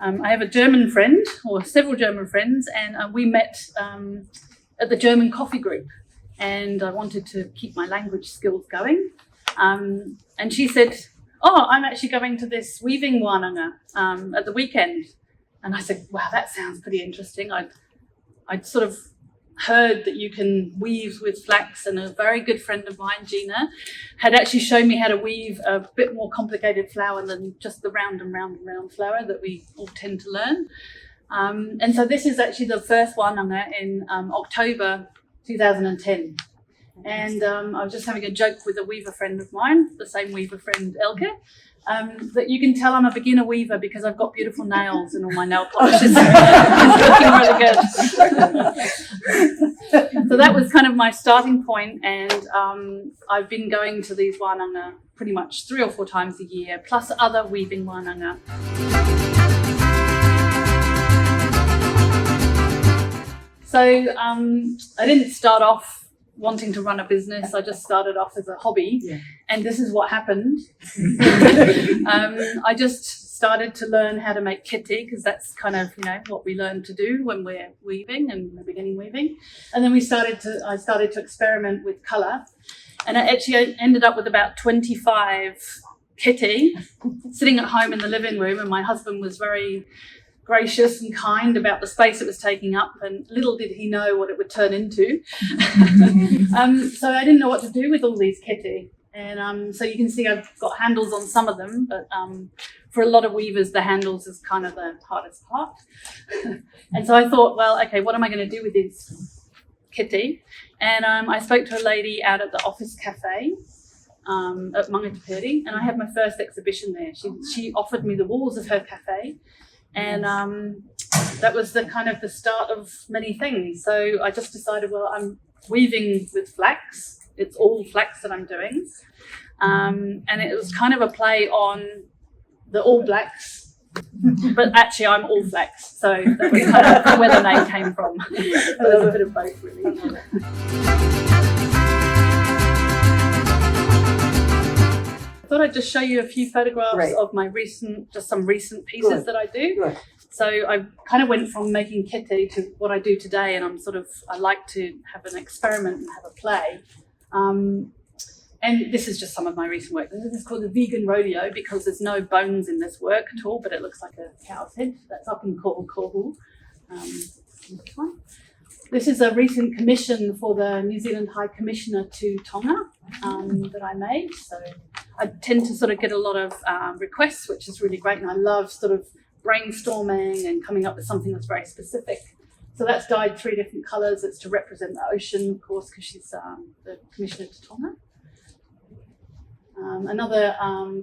I have a German friend, or several German friends, and we met at the German coffee group, and I wanted to keep my language skills going. And she said, "Oh, I'm actually going to this weaving wānanga at the weekend." And I said, "Wow, that sounds pretty interesting." I'd sort of heard that you can weave with flax, and a very good friend of mine, Gina, had actually shown me how to weave a bit more complicated flower than just the round and round and round flower that we all tend to learn. And so this is actually the first wānanga in October 2010. And I was just having a joke with a weaver friend of mine, the same weaver friend, Elke, that you can tell I'm a beginner weaver because I've got beautiful nails and all my nail polish is looking really good. So that was kind of my starting point, and I've been going to these wānanga pretty much 3 or 4 times a year, plus other weaving wānanga. So I didn't start off wanting to run a business. I just started off as a hobby, and this is what happened. I just started to learn how to make kete, because that's kind of, what we learn to do when we're weaving and we're beginning weaving. And then I started to experiment with colour, and I actually ended up with about 25 kete sitting at home in the living room, and my husband was very gracious and kind about the space it was taking up, and little did he know what it would turn into. So I didn't know what to do with all these kete, and so you can see I've got handles on some of them, but for a lot of weavers the handles is kind of the hardest part. And so I thought, well, okay, what am I going to do with these kete? And I spoke to a lady out at the office cafe at Mangatapuri, and I had my first exhibition there. She offered me the walls of her cafe. And that was the start of many things. So I just decided, well, I'm weaving with flax. It's all flax that I'm doing. And it was kind of a play on the All Blacks, but actually I'm All Flax. So that was kind of where the name came from. It was a bit of both, really. I thought I'd just show you a few photographs of my some recent pieces that I do. Right. So I kind of went from making kete to what I do today, and I like to have an experiment and have a play. And this is just some of my recent work. This is called the vegan rodeo because there's no bones in this work at all, but it looks like a cow's head. That's up in Kohu. This one. This is a recent commission for the New Zealand High Commissioner to Tonga that I made. So I tend to sort of get a lot of requests, which is really great. And I love sort of brainstorming and coming up with something that's very specific. So that's dyed 3 different colours. It's to represent the ocean, of course, because she's the Commissioner to Tonga. Another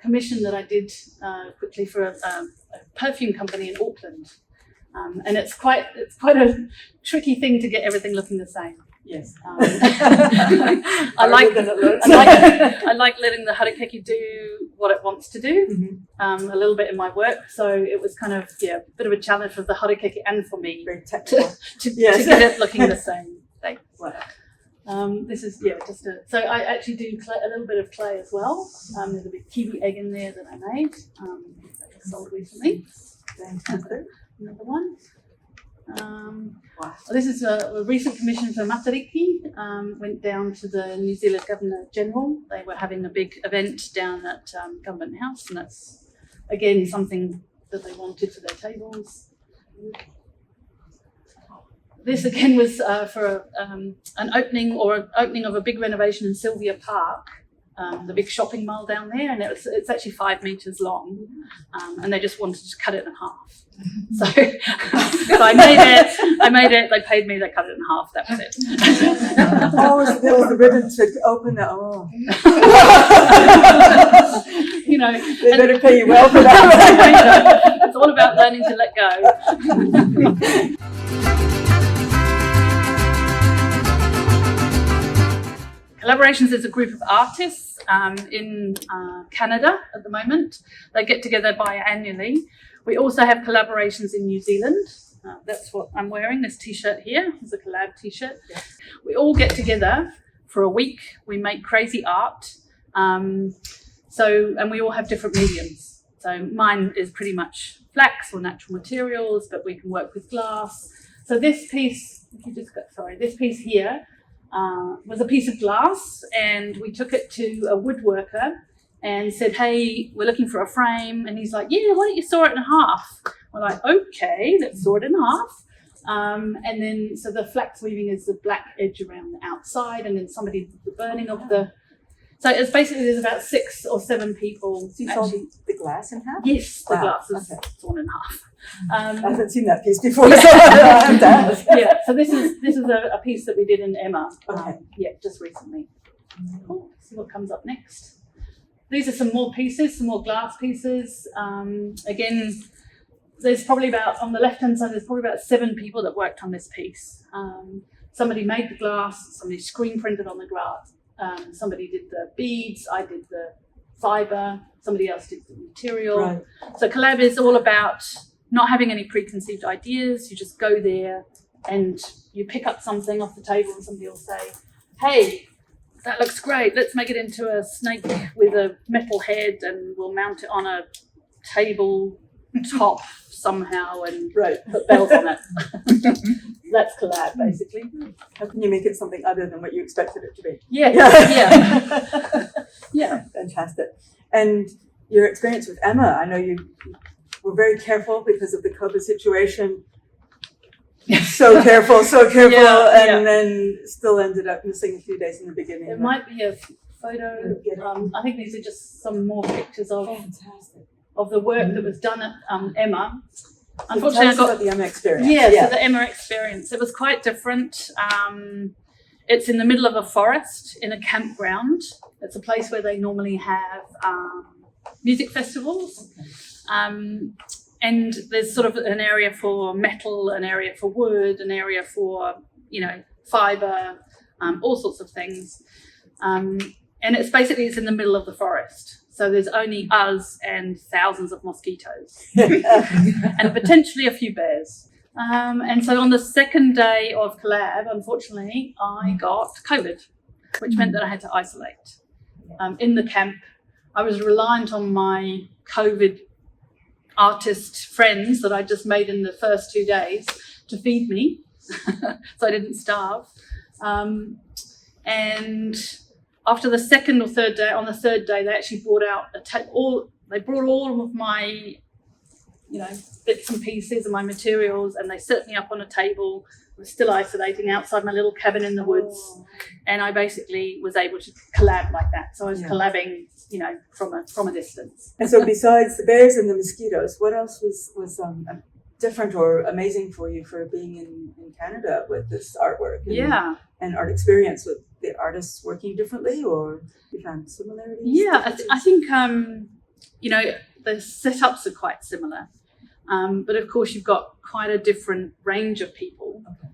commission that I did quickly for a perfume company in Auckland. And it's quite a tricky thing to get everything looking the same. Yes. I like letting the Harakeke do what it wants to do, a little bit in my work. So it was kind of a bit of a challenge for the Harakeke and for me to get it looking the same. Thanks. This is so I actually do a little bit of clay as well. There's a big kiwi egg in there that I made that was sold recently. Another one. This is a recent commission for Matariki. Went down to the New Zealand Governor General. They were having a big event down at Government House, and that's again something that they wanted for their tables. This again was for an opening of a big renovation in Sylvia Park. The big shopping mall down there, and it's actually 5 meters long, and they just wanted to cut it in half. So I made it. They paid me. They cut it in half. That was it. There was the ribbon to open that. Oh, they better pay you well for that. It's all about learning to let go. Collaborations is a group of artists in Canada at the moment. They get together biannually. We also have collaborations in New Zealand. That's what I'm wearing, this t-shirt here. It's a collab t-shirt. Yes. We all get together for a week. We make crazy art. And we all have different mediums. So mine is pretty much flax or natural materials, but we can work with glass. So this piece, this piece here was a piece of glass, and we took it to a woodworker and said, hey, we're looking for a frame. And he's like, yeah, why don't you saw it in half? We're like, okay, let's saw it in half. And then, so the flax weaving is the black edge around the outside, and then somebody did the burning of the, so it's basically, there's about 6 or 7 people. So you saw the glass in half? Yes, the Wow, glass is okay. sawn in half. I haven't seen that piece before, so I have to ask. Yeah, so this is a piece that we did in Emma. Okay. Just recently. Cool. Let's see what comes up next. These are some more pieces, some more glass pieces. Again, there's probably about, on the left-hand side, there's probably about 7 people that worked on this piece. Somebody made the glass, somebody screen printed on the glass, somebody did the beads, I did the fibre, somebody else did the material. Right. So collab is all about not having any preconceived ideas. You just go there and you pick up something off the table, and somebody will say, hey, that looks great, let's make it into a snake with a metal head, and we'll mount it on a table top somehow and put bells on it. That's collab, basically. How can you make it something other than what you expected it to be? Yeah. Fantastic. And your experience with Emma, I know you were very careful because of the COVID situation. So careful, and then still ended up missing a few days in the beginning. There might be a photo. I think these are just some more pictures of the work that was done at Emma. Unfortunately, I got the Emma experience. So the Emma experience. It was quite different. It's in the middle of a forest in a campground. It's a place where they normally have music festivals. And there's sort of an area for metal, an area for wood, an area for, fibre, all sorts of things. And it's in the middle of the forest. So there's only us and thousands of mosquitoes and potentially a few bears. And so on the second day of collab, unfortunately, I got COVID, which meant that I had to isolate. In the camp, I was reliant on my COVID artist friends that I just made in the first 2 days to feed me, so I didn't starve. And after the second or third day, on the third day, they actually brought out all of my, bits and pieces and my materials, and they set me up on a table. I was still isolating outside my little cabin in the woods, and I basically was able to collab like that. So I was collabing, from a distance. And so besides the bears and the mosquitoes, what else was different or amazing for you for being in Canada with this artwork and art experience with the artists working differently, or you found similarities? Yeah, I think, the setups are quite similar. But of course, you've got quite a different range of people. Okay.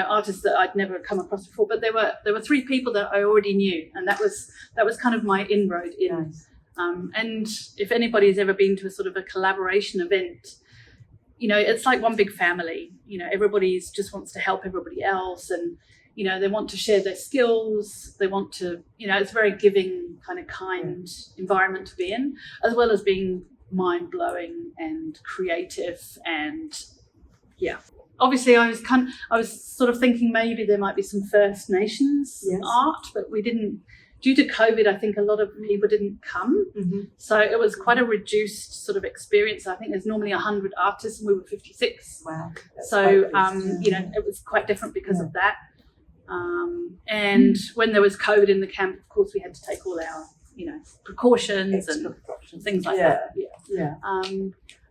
Artists that I'd never come across before. But there were 3 people that I already knew, and that was kind of my inroad in. Nice. And if anybody's ever been to a sort of a collaboration event, it's like one big family. Everybody just wants to help everybody else, and they want to share their skills. They want to, it's a very giving, kind environment to be in, as well as being mind-blowing and creative. And obviously I was sort of thinking maybe there might be some First Nations art, but we didn't. Due to COVID, I think a lot of people didn't come. Mm-hmm. So it was quite a reduced sort of experience. I think there's normally 100 artists, and we were 56. Wow. So it was quite different because of that. And when there was COVID in the camp, of course, we had to take all our precautions and things like that.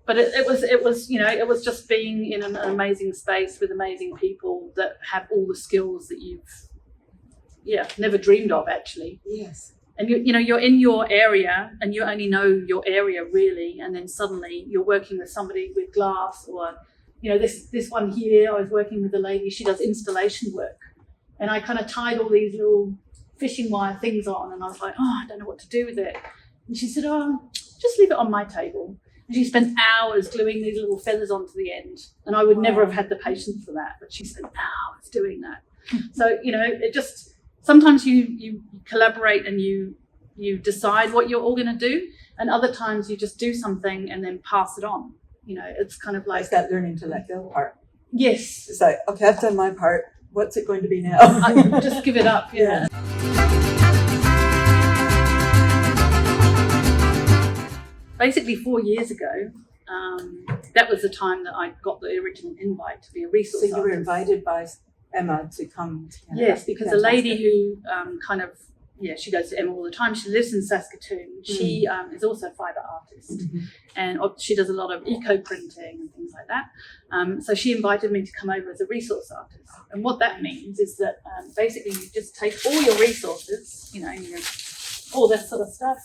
But it was just being in an amazing space with amazing people that have all the skills that you've never dreamed of, actually. Yes. And you're in your area, and you only know your area really, and then suddenly you're working with somebody with glass, or this one here, I was working with a lady, she does installation work, and I kind of tied all these little fishing wire things on, and I was like, I don't know what to do with it. And she said, just leave it on my table. And she spent hours gluing these little feathers onto the end, and I would never have had the patience for that, but she spent hours doing that. So it just, sometimes you collaborate and you decide what you're all going to do, And other times you just do something and then pass it on. You know, it's kind of like it's that learning to let go part. Yes. It's like, okay, I've done my part. What's it going to be now? I just give it up. Yeah. Basically 4 years ago, that was the time that I got the original invite to be a resource So you were artist. invited by Emma to come to Canada? Yes, because a lady who she goes to Emma all the time. She lives in Saskatoon. She is also a fibre artist, and she does a lot of eco printing and things like that. So she invited me to come over as a resource artist. And what that means is that basically you just take all your resources, you know, all this sort of stuff,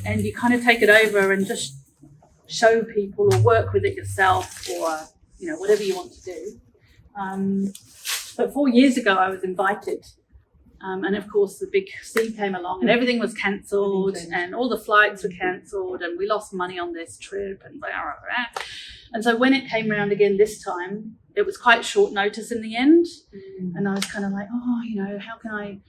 and you kind of take it over and just show people or work with it yourself, or you know, whatever you want to do. But 4 years ago I was invited, and of course the big sea came along and everything was cancelled and all the flights were cancelled and we lost money on this trip and blah, blah, blah. And so when it came around again this time, it was quite short notice in the end. And I was kind of like, oh, you know, how can I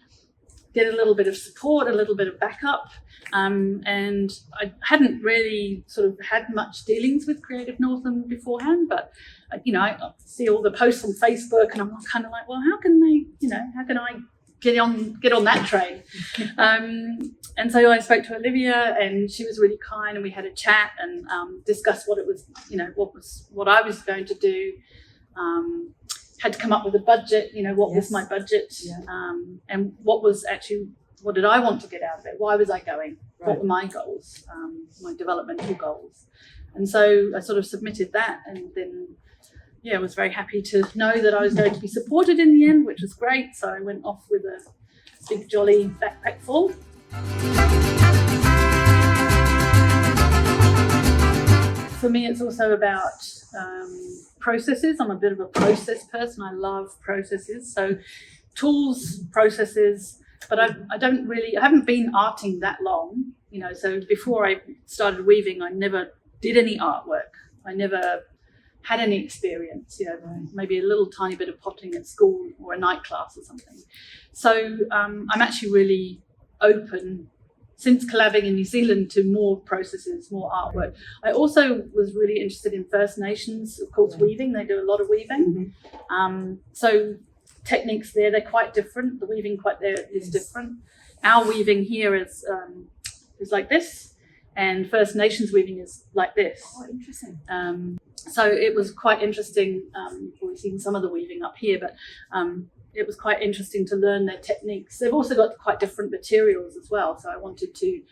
get a little bit of support, a little bit of backup? And I hadn't really sort of had much dealings with Creative Northland beforehand, but you know, I see all the posts on Facebook and I'm kind of like, well, how can I get on that train? And so I spoke to Olivia and she was really kind and we had a chat and discussed what it was, you know, what I was going to do. Had to come up with a budget, you know, what was my budget, and what did I want to get out of it? Why was I going? Right. What were my goals, my developmental goals? And so I sort of submitted that, and then I was very happy to know that I was going to be supported in the end, which was great. So I went off with a big jolly backpack full. For me, it's also about processes. I'm a bit of a process person. I love processes. So tools, processes, but I haven't been arting that long, you know. So before I started weaving, I never did any artwork. I never had any experience, you know, maybe a little tiny bit of potting at school or a night class or something. So I'm actually really open since collabing in New Zealand to more processes, more artwork. I also was really interested in First Nations, of course, weaving. They do a lot of weaving. So techniques there, they're quite different. The weaving is different. Our weaving here is like this, and First Nations weaving is like this. Oh, interesting. So it was quite interesting. We've seen some of the weaving up here, but it was quite interesting to learn their techniques. They've also got quite different materials as well. So I wanted to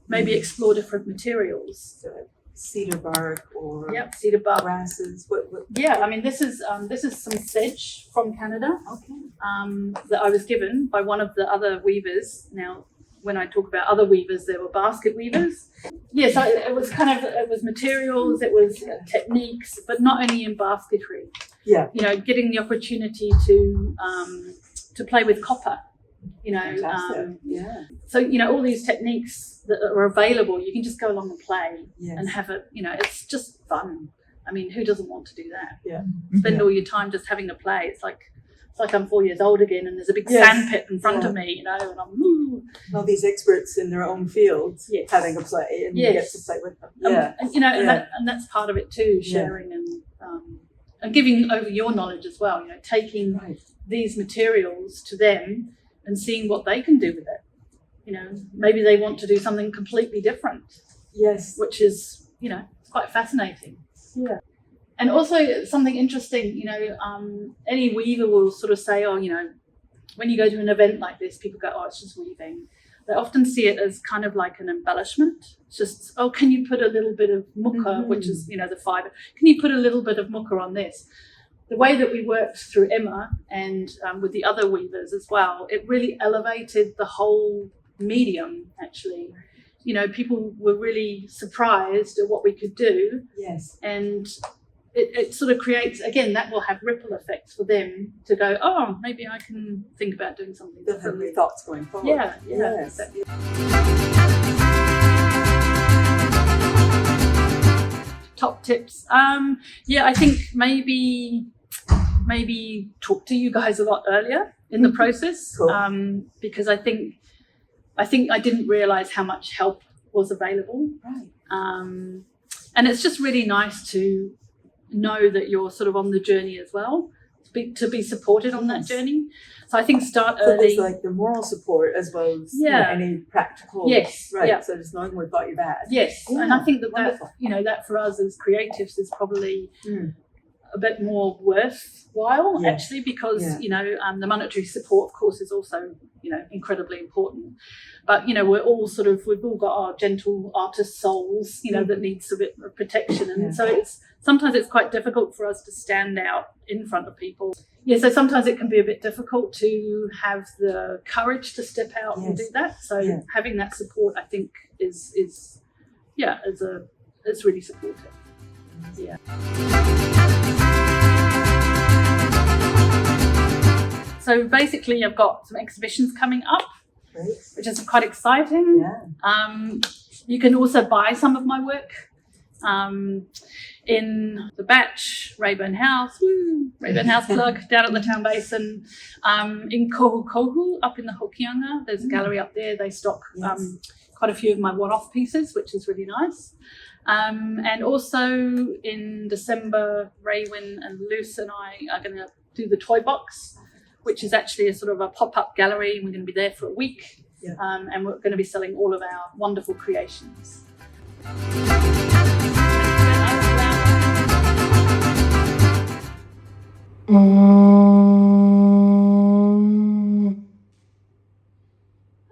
maybe explore different materials. So cedar bark or cedar bark, grasses. I mean, this is some sedge from Canada. That I was given by one of the other weavers. Now, when I talk about other weavers, there were basket weavers. So it was materials, it was techniques, but not only in basketry. You know, getting the opportunity to play with copper, you know. So, you know, all these techniques that are available, you can just go along and play and have it, you know, it's just fun. I mean, who doesn't want to do that? Spend all your time just having to play. It's like I'm 4 years old again and there's a big sand pit in front of me, you know, and I'm all these experts in their own fields having a play and you get to play with them. And you know, and that's part of it too, sharing and giving over your knowledge as well, you know, taking these materials to them and seeing what they can do with it. You know, maybe they want to do something completely different. Which is, you know, quite fascinating. And also something interesting, you know, any weaver will sort of say, oh, you know, when you go to an event like this, people go, oh, it's just weaving. They often see it as kind of like an embellishment. It's just, oh, can you put a little bit of muka, which is, you know, the fibre. Can you put a little bit of muka on this? The way that we worked through Emma and with the other weavers as well, it really elevated the whole medium, actually. You know, people were really surprised at what we could do. And it sort of creates, again, that will have ripple effects for them to go, oh, maybe I can think about doing something different. Different thoughts going forward. Exactly. Top tips. I think maybe talk to you guys a lot earlier in the process. Because I think I didn't realize how much help was available. Right. And it's just really nice to know that you're sort of on the journey as well, to be supported on that journey. So I think start so early. there's like the moral support as well as you know, any practical. Yes. Right. Yeah. So just knowing we've got your back. Yes. Yeah, and I think that wonderful. that for us as creatives is probably a bit more worthwhile, actually, because the monetary support, of course, is also incredibly important. But we've all got our gentle artist souls, that needs a bit of protection, and so sometimes it's quite difficult for us to stand out in front of people. Yeah, so sometimes it can be a bit difficult to have the courage to step out and do that. So having that support, I think, is really supportive. Yeah. So basically, I've got some exhibitions coming up, which is quite exciting. Yeah. You can also buy some of my work in the Batch, Rayburn House plug, down at the Town Basin, in Kohu up in the Hokianga. There's a gallery up there. They stock quite a few of my one-off pieces, which is really nice. And also in December, Raywin and Luce and I are going to do the Toy Box, which is actually a sort of a pop-up gallery, and we're going to be there for a week. Yeah. And we're going to be selling all of our wonderful creations. Mm.